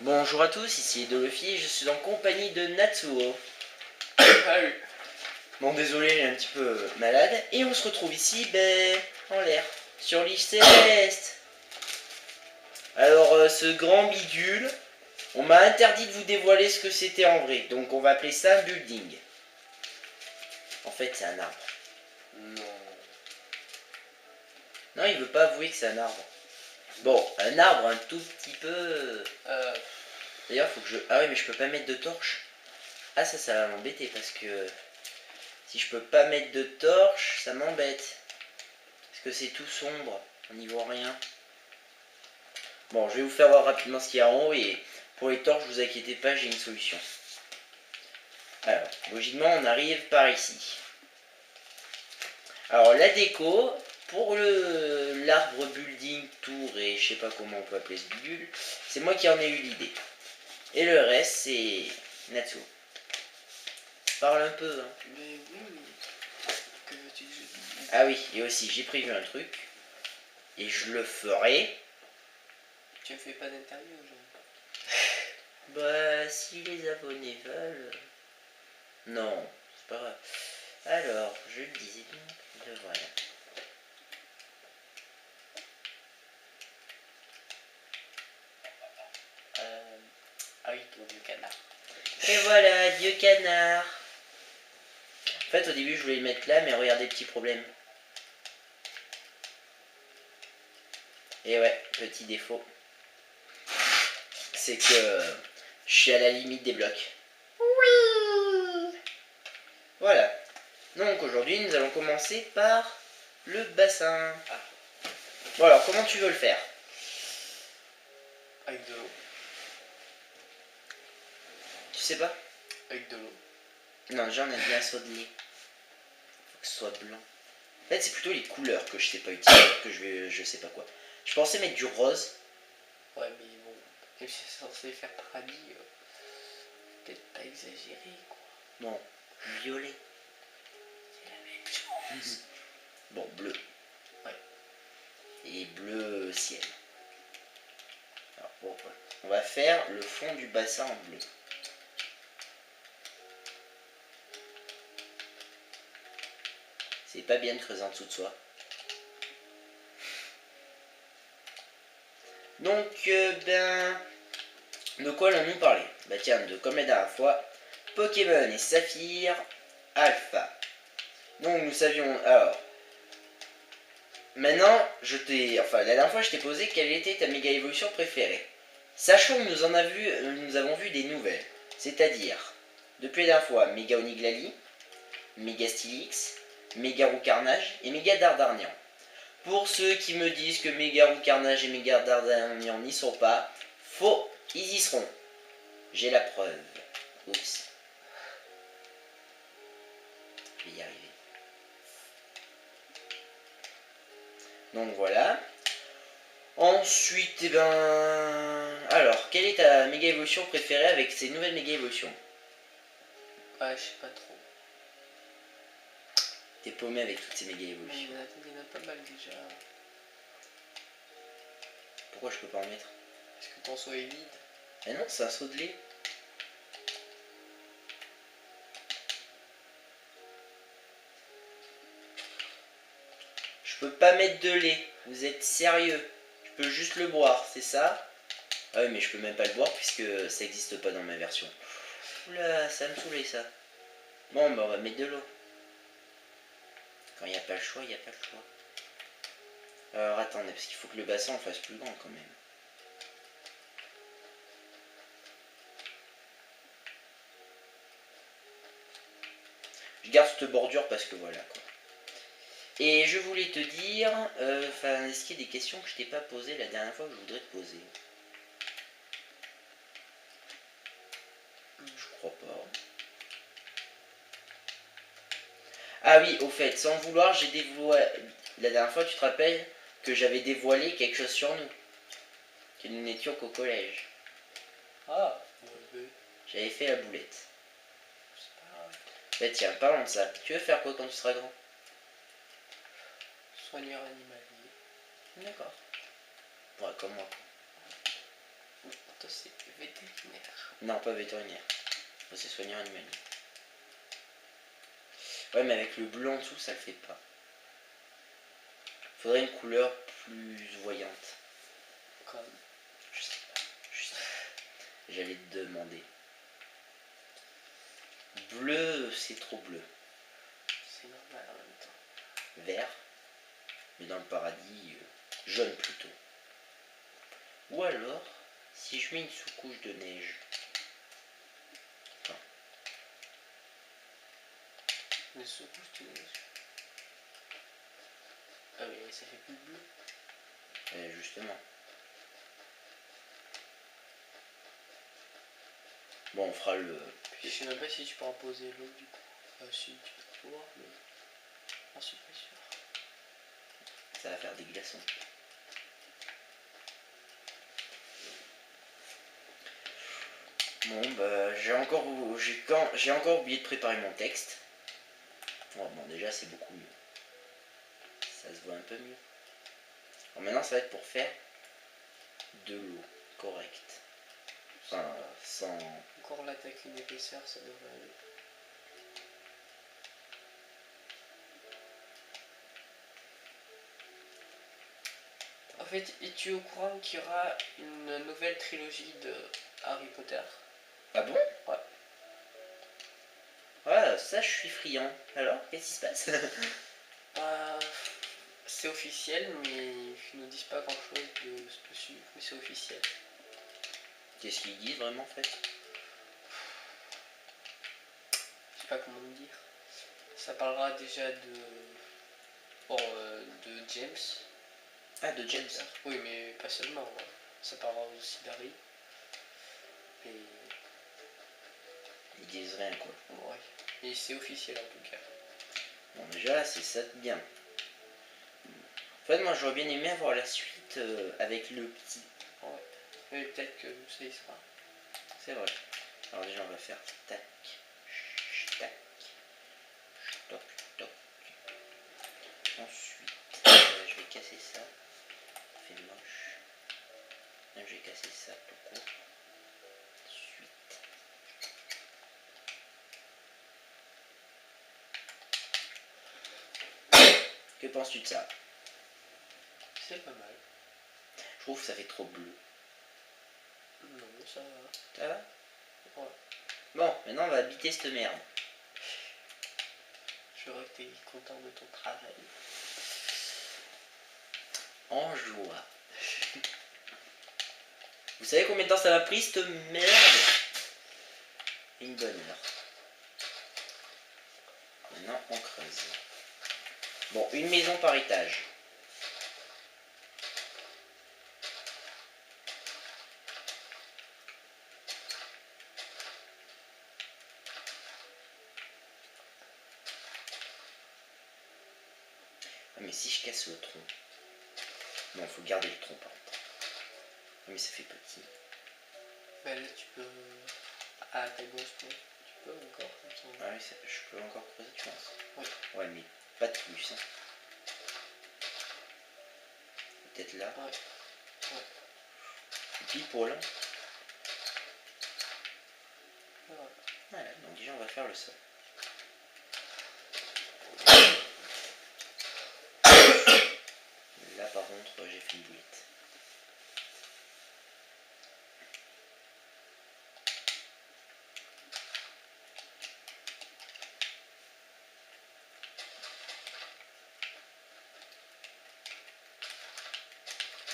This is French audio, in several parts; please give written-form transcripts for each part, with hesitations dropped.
Bonjour à tous, ici Dolofi, je suis en compagnie de Natsuo. Salut. Bon désolé, il est un petit peu malade. Et on se retrouve ici, en l'air, sur l'île céleste. Alors ce grand bidule, on m'a interdit de vous dévoiler ce que c'était en vrai. Donc on va appeler ça un building. En fait c'est un arbre. Non. Non, il veut pas avouer que c'est un arbre. Bon, un arbre un tout petit peu... D'ailleurs faut que je... Ah oui, mais je peux pas mettre de torche. Ah ça va m'embêter parce que... Si je peux pas mettre de torche, ça m'embête. Parce que c'est tout sombre, on n'y voit rien. Bon, je vais vous faire voir rapidement ce qu'il y a en haut et pour les torches, vous inquiétez pas, j'ai une solution. Alors, logiquement, on arrive par ici. Alors, la déco, pour l'arbre building tour et je sais pas comment on peut appeler ce bidule, c'est moi qui en ai eu l'idée. Et le reste, c'est Natsuo. Parle un peu, hein. Mais oui, que veux-tu que je dise? Ah oui, et aussi, j'ai prévu un truc. Et je le ferai. Tu ne fais pas d'interview aujourd'hui? Bah, si les abonnés veulent... Non, c'est pas grave. Alors, je le disais donc, le voilà. Ah oui, ton vieux canard. Et voilà, Dieu canard. En fait, au début, je voulais le mettre là, mais regardez, petit problème. Et ouais, petit défaut. C'est que je suis à la limite des blocs. Oui. Voilà. Donc aujourd'hui, nous allons commencer par le bassin. Ah. Bon alors, comment tu veux le faire? Avec de l'eau. Tu sais pas? Avec de l'eau. Non, déjà on a bien saudelé. Faut que ce soit blanc. En fait, c'est plutôt les couleurs que je sais pas utiliser, que je sais pas quoi. Je pensais mettre du rose. Ouais, mais bon, même si c'est censé faire paradis, peut-être pas exagéré, quoi. Non, violet. C'est la même chose. Bon, bleu. Ouais. Et bleu ciel. Alors, bon, on va faire le fond du bassin en bleu. C'est pas bien de creuser en dessous de soi. Donc, de quoi allons-nous parler? Bah tiens, comme la dernière fois, Pokémon et Saphir Alpha. Donc nous savions, alors, maintenant, la dernière fois je t'ai posé quelle était ta méga évolution préférée. Sachons que nous avons vu des nouvelles, c'est-à-dire, depuis la dernière fois, Méga Oniglali, Méga Stylix, Méga Roux Carnage et Méga Dardarnian. Pour ceux qui me disent que Méga Roux Carnage et Méga Dardarnian n'y sont pas, faux, ils y seront. J'ai la preuve. Oups. Je vais y arriver. Donc voilà. Ensuite, alors, quelle est ta méga évolution préférée avec ces nouvelles méga évolutions? Ouais, je sais pas trop. T'es paumé avec toutes ces méga évolutions. Il y en a pas mal déjà. Pourquoi je peux pas en mettre? Est-ce que ton seau est vide? Eh non, c'est un seau de lait. Je peux pas mettre de lait. Vous êtes sérieux? Je peux juste le boire, c'est ça? Ah oui, mais je peux même pas le boire puisque ça existe pas dans ma version. Oula, ça me saoulait ça. Bon, bah on va mettre de l'eau. Quand il n'y a pas le choix, il n'y a pas le choix. Alors attendez, parce qu'il faut que le bassin en fasse plus grand quand même. Je garde cette bordure parce que voilà quoi. Et je voulais te dire, est-ce qu'il y a des questions que je t'ai pas posées la dernière fois que je voudrais te poser? Je crois pas. Ah oui, au fait, sans le vouloir, j'ai dévoilé... La dernière fois, tu te rappelles que j'avais dévoilé quelque chose sur nous. Que nous n'étions qu'au collège. Ah, ouais. J'avais fait la boulette. C'est pas grave. Bah tiens, parlons de ça. Tu veux faire quoi quand tu seras grand? Soigneur animalier. D'accord. Ouais, comme moi. Toi, c'est vétérinaire. Non, pas vétérinaire. C'est soignant animalier. Ouais, mais avec le bleu en dessous, ça le fait pas. Faudrait une couleur plus voyante. Comme. Je sais pas. J'allais te demander. Bleu, c'est trop bleu. C'est normal en même temps. Vert. Mais dans le paradis, jaune plutôt. Ou alors, si je mets une sous-couche de neige. Enfin. Une sous-couche de neige. Ah mais ça fait plus bleu. Justement. Bon, on fera le... Je sais même pas si tu peux imposer l'eau du coup. Si tu peux pouvoir, mais... j'en suis pas sûr. Ça va faire des glaçons. Bon, bah, j'ai encore oublié de préparer mon texte. Oh, bon, déjà, c'est beaucoup mieux. Ça se voit un peu mieux. Alors maintenant, ça va être pour faire de l'eau correcte. Enfin, sans... Encore l'attaque une épaisseur, ça devrait aller. En fait, es-tu au courant qu'il y aura une nouvelle trilogie de Harry Potter? Ah bon? Ouais. Ouais, ça, je suis friand. Alors, qu'est-ce qui se passe? C'est officiel, mais ils ne disent pas grand-chose dessus, mais c'est officiel. Qu'est-ce qu'ils disent vraiment, en fait? Je sais pas comment me dire. Ça parlera déjà de... Bon, de James. Ah, de James. Oui, mais pas seulement. Ouais. Ça parlera aussi d'Harry. Et... Ils disent rien, quoi. Ouais. Et c'est officiel, en tout cas. Bon, déjà, c'est ça de bien. En fait, moi, j'aurais bien aimé avoir la suite avec le petit. Ouais. Mais peut-être que ça y sera. C'est vrai. Alors déjà, on va faire tac, tac, toc, toc. Ensuite, je vais casser ça. Ça fait moche. Même je vais casser ça tout court. Ensuite. Que penses-tu de ça? C'est pas mal. Je trouve que ça fait trop bleu. Non, ça va. Ça va? Ouais. Bon, maintenant on va habiter cette merde. Je vois que t'es content de ton travail. En joie. Vous savez combien de temps ça m'a pris cette merde? Une bonne heure. Maintenant on creuse. Bon, une maison par étage. Ah, mais si je casse le tronc. Non, il faut garder le tronc par contre. Ah, mais ça fait petit. Bah là tu peux... À ta gauche, tu peux encore. Ah oui, je peux encore creuser, tu penses? Oui. Ouais, mais pas de plus. Hein. Peut-être là. Ouais. Et puis pour là. Ouais. Voilà, donc déjà on va faire le sol. Là par contre j'ai fait une boulette.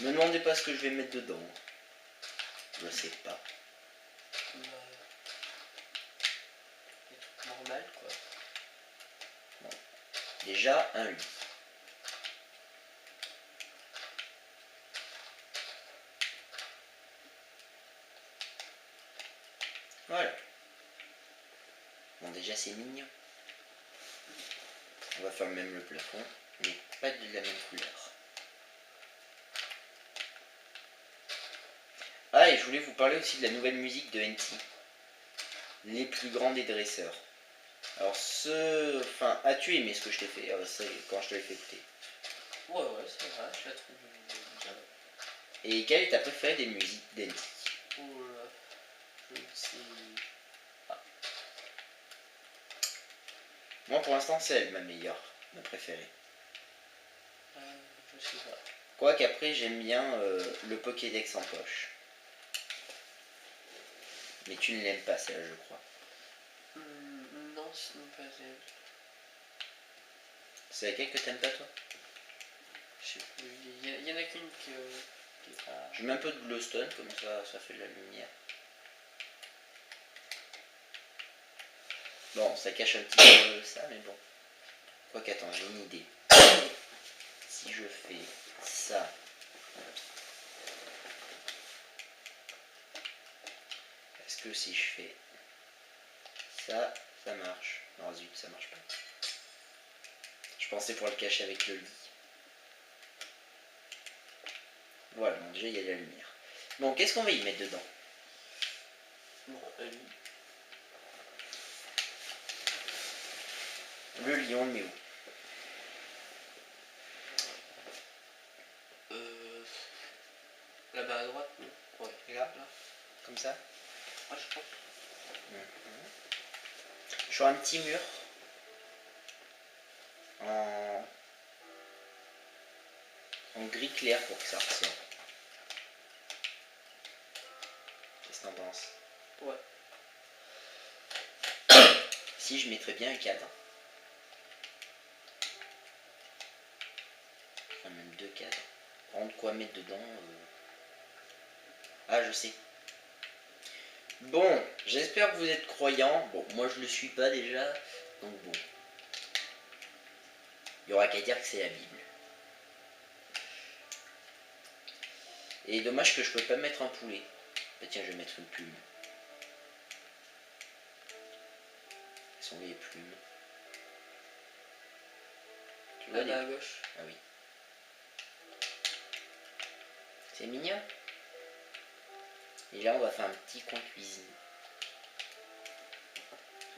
Me demandez pas ce que je vais mettre dedans. Je sais pas. Des trucs normaux quoi. Bon. Déjà un lit. Voilà. Bon déjà c'est mignon. On va faire même le plafond, mais pas de la même couleur. Ah, et je voulais vous parler aussi de la nouvelle musique de NT. Les plus grands des dresseurs. Alors Enfin, as-tu aimé ce que je t'ai fait quand je te l'ai fait écouter? Ouais, c'est vrai, je la trouve bien. Et quelle est ta préférée des musiques d'NT? Moi pour l'instant c'est elle ma meilleure, ma préférée. Je sais pas. Quoique après j'aime bien le Pokédex en poche. Mais tu ne l'aimes pas celle-là je crois. Non, ce n'est pas elle. C'est laquelle que t'aimes pas toi? Je sais plus, il y en a qu'une qui est pas... Je mets un peu de glowstone, comme ça fait de la lumière. Bon, ça cache un petit peu ça, mais bon. Quoique, attends, j'ai une idée. Si je fais ça... Est-ce que si je fais ça, ça marche? Non, zut, ça marche pas. Je pensais pour le cacher avec le lit. Voilà, bon, déjà il y a de la lumière. Bon, qu'est-ce qu'on va y mettre dedans? Bon, un lit. Le lit, on le met où? Là-bas à droite, non? Ouais. Là? Comme ça? Ah, je pense. Sur un petit mur. En gris clair pour que ça ressort. Qu'est-ce que t'en penses? Ouais. Si je mettrais bien un cadre. Enfin même deux cadres. Par contre quoi mettre dedans Ah je sais. Bon, j'espère que vous êtes croyants. Bon, moi je le suis pas déjà. Donc bon. Il y aura qu'à dire que c'est la Bible. Et dommage que je peux pas mettre un poulet. Bah tiens, je vais mettre une plume. Elles sont où les plumes? Tu vois Là-bas à gauche. Ah oui. C'est mignon. Et là on va faire un petit coin cuisine.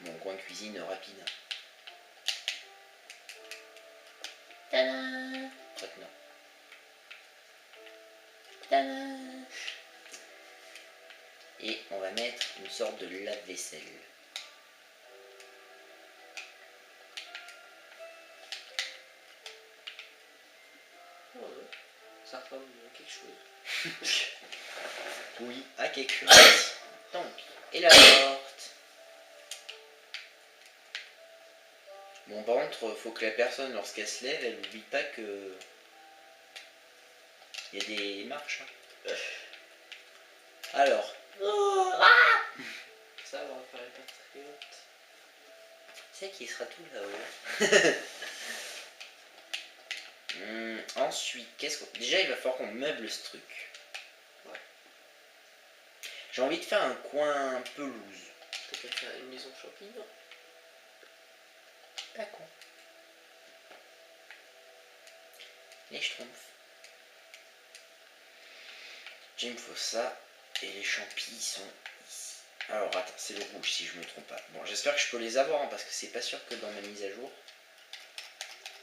Mon coin cuisine rapide. Tadam! Crotte non. Tadam! Et on va mettre une sorte de lave-vaisselle. Ouais, ça ressemble à quelque chose. Oui, à quelque chose. Donc, et la porte. Bon, par contre, faut que la personne, lorsqu'elle se lève, elle n'oublie pas que il y a des marches. Hein. Alors. Ça va, on paraît pas très haute. C'est qui sera tout là-haut. Ensuite, qu'est-ce qu'on... Déjà, il va falloir qu'on meuble ce truc. Ouais. J'ai envie de faire un coin pelouse. Peut-être faire une maison champignon. Pas con. Les schtroumpfs. Il me faut ça. Et les champis sont ici. Alors attends, c'est le rouge si je me trompe pas. Bon, j'espère que je peux les avoir hein, parce que c'est pas sûr que dans ma mise à jour.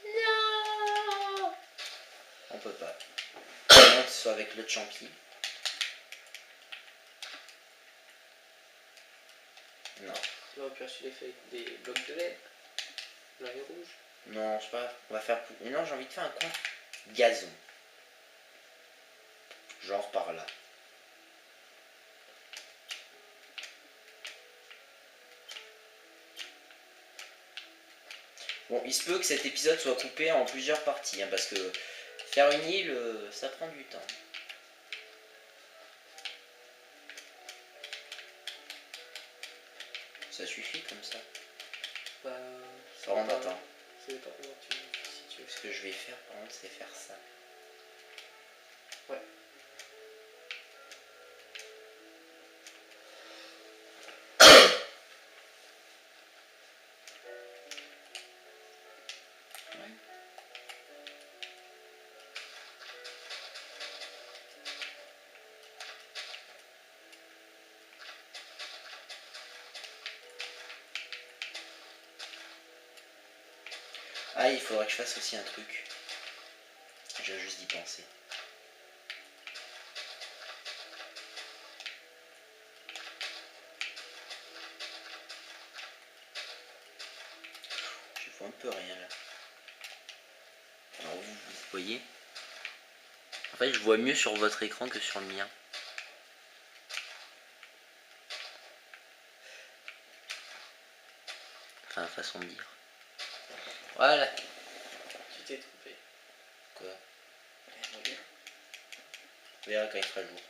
Non, on peut pas. Non, que ce soit avec l'autre champi. Non. On aurait pu acheter les feuilles des blocs de LED. Blanc et rouge. Non, je sais pas. On va faire plus. Non, j'ai envie de faire un coin gazon. Genre par là. Bon, il se peut que cet épisode soit coupé en plusieurs parties, hein, parce que faire une île, ça prend du temps. Ça suffit comme ça. Bah, Par contre, attends. Je sais pas comment si tu veux. Ce que je vais faire, par contre, c'est faire ça. Ouais. Ah, il faudrait que je fasse aussi un truc. J'ai juste d'y penser. vois un peu rien là. Alors vous voyez. En fait, je vois mieux sur votre écran que sur le mien. Enfin, façon de dire. Voilà. Tu t'es trompé. Quoi? Regarde. On verra quand il fera jour.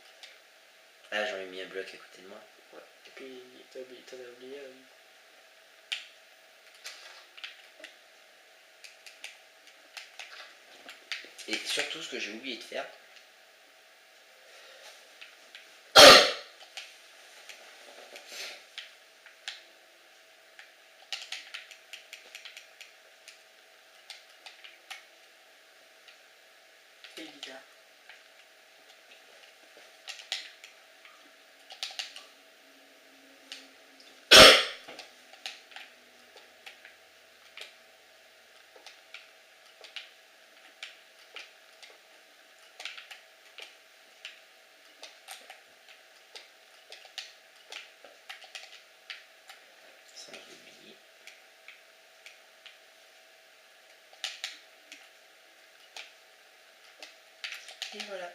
Ah, j'en ai mis un bloc à côté de moi. Ouais. Et puis t'en as oublié un. Et surtout, ce que j'ai oublié de faire, C'est bizarre. sans oublier. Et voilà.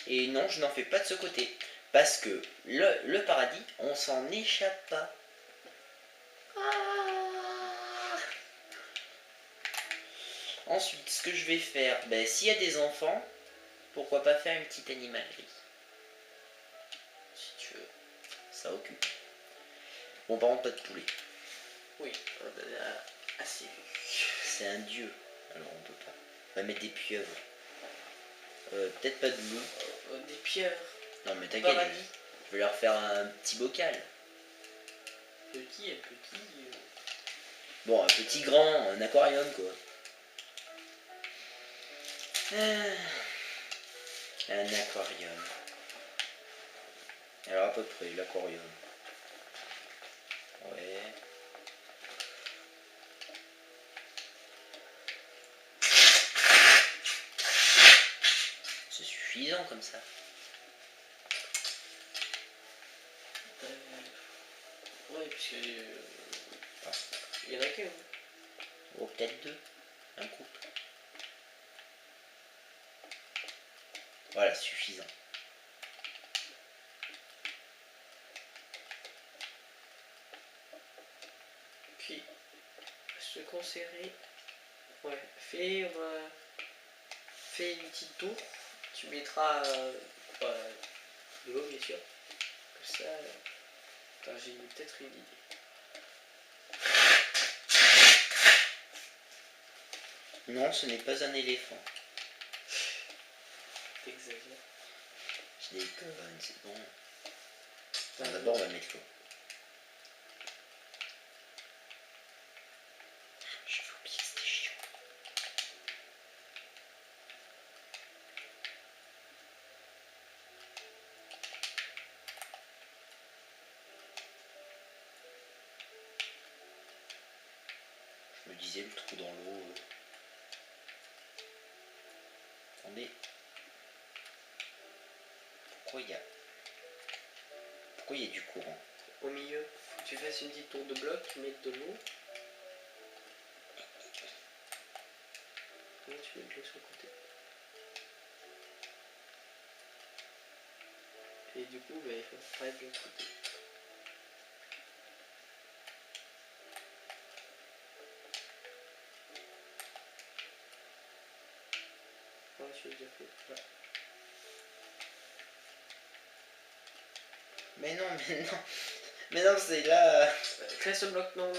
Et non, je n'en fais pas de ce côté. Parce que le paradis, on s'en échappe pas. Ah. Ensuite, ce que je vais faire, ben, s'il y a des enfants, pourquoi pas faire une petite animalerie. Si tu veux. Ça occupe. Bon, par contre, pas de poulet. Oui, on en a assez vu. C'est un dieu. Alors on peut pas. On va mettre des pieuvres. Peut-être pas de loup. Des pieuvres. Non mais t'inquiète, je vais leur faire un petit bocal. Un petit. Bon, un petit grand, un aquarium quoi. Un aquarium. Alors à peu près, l'aquarium. Ouais. C'est suffisant comme ça. Ouais, puisque. Il y en a qu'un. Oh, peut-être deux. Un couple. Voilà, suffisant. Puis, je te conseillerais. Ouais, fais une petite tour. Tu mettras de l'eau, bien sûr. Comme ça. Attends, j'ai peut-être une idée. Non, ce n'est pas un éléphant. T'exagères. Je déconne, c'est bon. Enfin, d'abord, on va mettre l'eau. Je vais oublier que c'était chiant. Je me disais, le trou dans l'eau. Attendez. Pourquoi il y a du courant? Au milieu, faut que tu fasses une petite tour de bloc, tu mets de l'eau. Et tu mets de l'eau sur le côté. Et du coup, il faut pareil de l'autre côté. Ouais, je l'ai déjà fait. Ouais. Mais non, mais non. Mais non, c'est là. Crée ce bloc, non.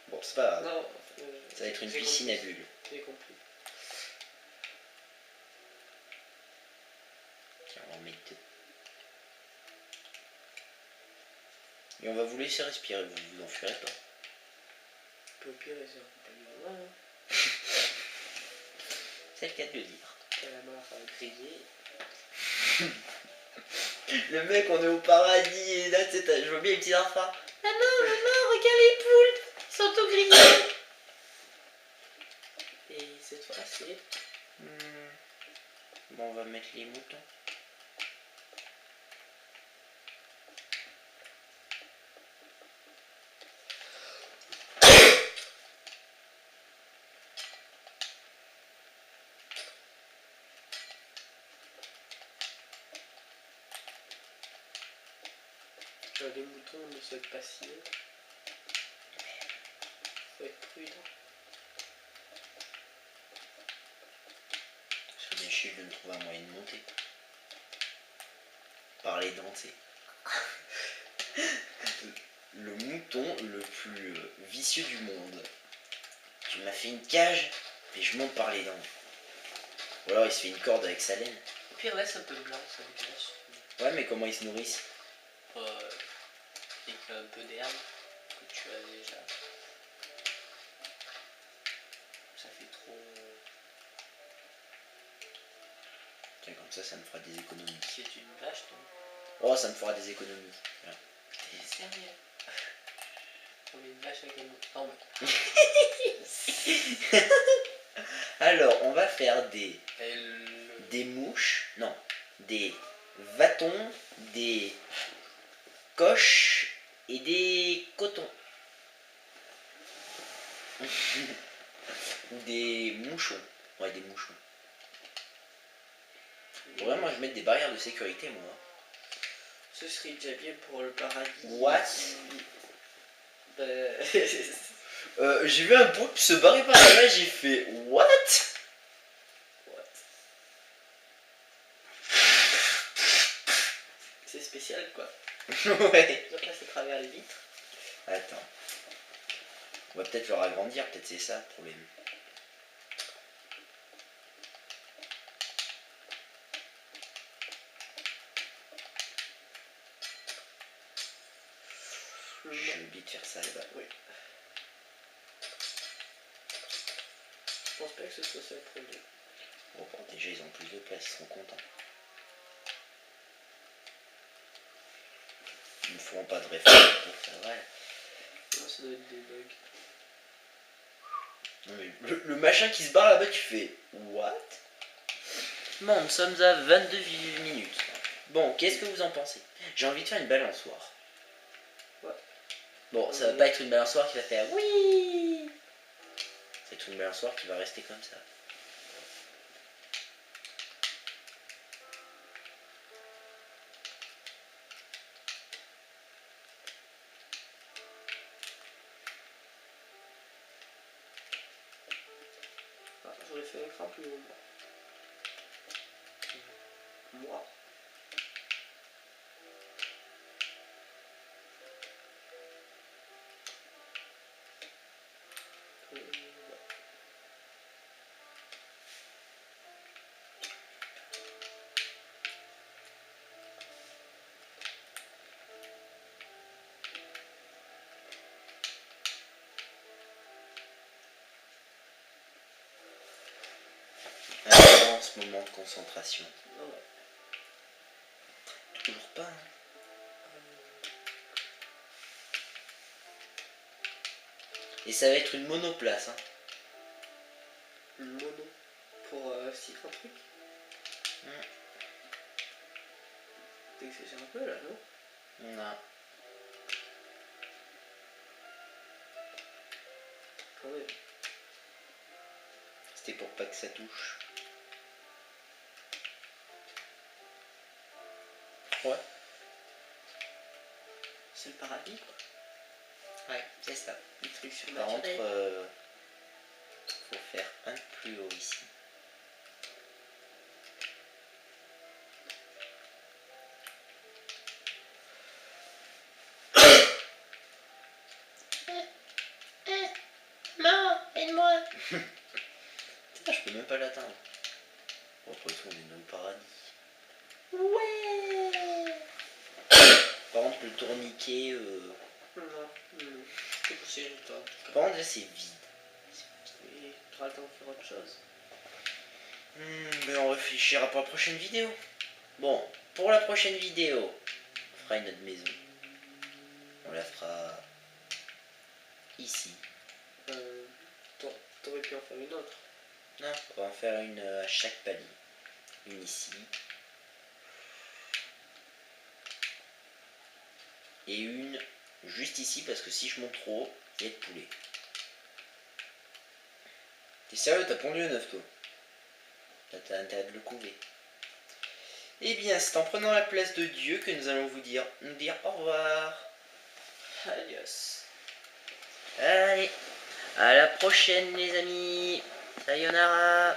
Bon, c'est pas grave. Non, ça va être une piscine à bulles. J'ai compris. Tiens, on va en mettre deux. Et on va vous laisser respirer, vous vous enfuirez pas. Puis au pire, ils sont pas mal. C'est le cas de le dire. Calamar grillé. Le mec, on est au paradis et là, tu sais, je vois bien les petits enfants. Maman, regarde les poules, ils sont tout grillés. Et cette fois, c'est. Bon, on va mettre les moutons. Les moutons ne souhaitent pas scier. Faut être prudent. Je serais bien chier de me trouver un moyen de monter. Par les dents, tu sais. Le mouton le plus vicieux du monde. Tu m'as fait une cage et je monte par les dents. Ou alors il se fait une corde avec sa laine. Au pire, laisse un peu de blanc, ça dégage. Ouais, mais comment ils se nourrissent? Avec un peu d'herbe que tu as déjà. Ça fait trop. Tiens, comme ça me fera des économies. C'est une vache, non? Oh, ça me fera des économies. Voilà. T'es sérieux? On met une vache avec un mouton. Alors, on va faire des mouches, non, des vatons, des coches et des cotons. Ou des mouchons. Ouais, des mouchons. Ouais, moi je mets des barrières de sécurité, moi. Ce serait déjà bien pour le paradis. What? J'ai vu un poulpe se barrer par là-bas, j'ai fait what? C'est spécial quoi. Ouais. Je passe à travers les vitres. Attends. On va peut-être leur agrandir, peut-être c'est ça le problème. J'ai oublié de faire ça là-bas. Oui. Je pense pas que ce soit ça le problème. Bon, déjà ils ont plus de place, ils seront contents. Ils ne feront pas de réforme pour faire voilà. Non, ça doit être des bugs. Non mais le machin qui se barre là-bas, tu fais what? Bon, nous sommes à 22 minutes. Bon, qu'est-ce que vous en pensez? J'ai envie de faire une balançoire. Ouais. Bon, ça va pas être une balançoire qui va faire oui. Ça va être une balançoire qui va rester comme ça. Ah, j'aurais fait un cran plus haut. Moi. Un immense moment de concentration. Ouais. Toujours pas. Hein. Et ça va être une monoplace. Hein. Une mono pour citer un truc. T'exagères un peu là, non? Non. Quand même. C'était pour pas que ça touche. Ouais. C'est le paradis quoi. Ouais, c'est ça. Les trucs Par contre, surnaturels. faut faire un plus haut ici. Non, aide-moi. Putain, je peux même pas l'atteindre. Bon, après tout, on est dans le paradis. Ouais. Par contre, le tourniquet... Non. C'est poussé toi. Par contre, là, c'est vide. Oui, tu auras le temps de faire autre chose. Mais on réfléchira pour la prochaine vidéo. Bon, pour la prochaine vidéo, on fera une autre maison. On la fera ici. T'aurais pu en faire une autre. Non, on va en faire une à chaque palier. Une ici. Et une juste ici, parce que si je monte trop haut, il y a de poulet. T'es sérieux, t'as pondu un œuf toi? T'as intérêt de le couver. Eh bien, c'est en prenant la place de Dieu que nous allons nous dire au revoir. Adios. Allez, à la prochaine les amis. Sayonara.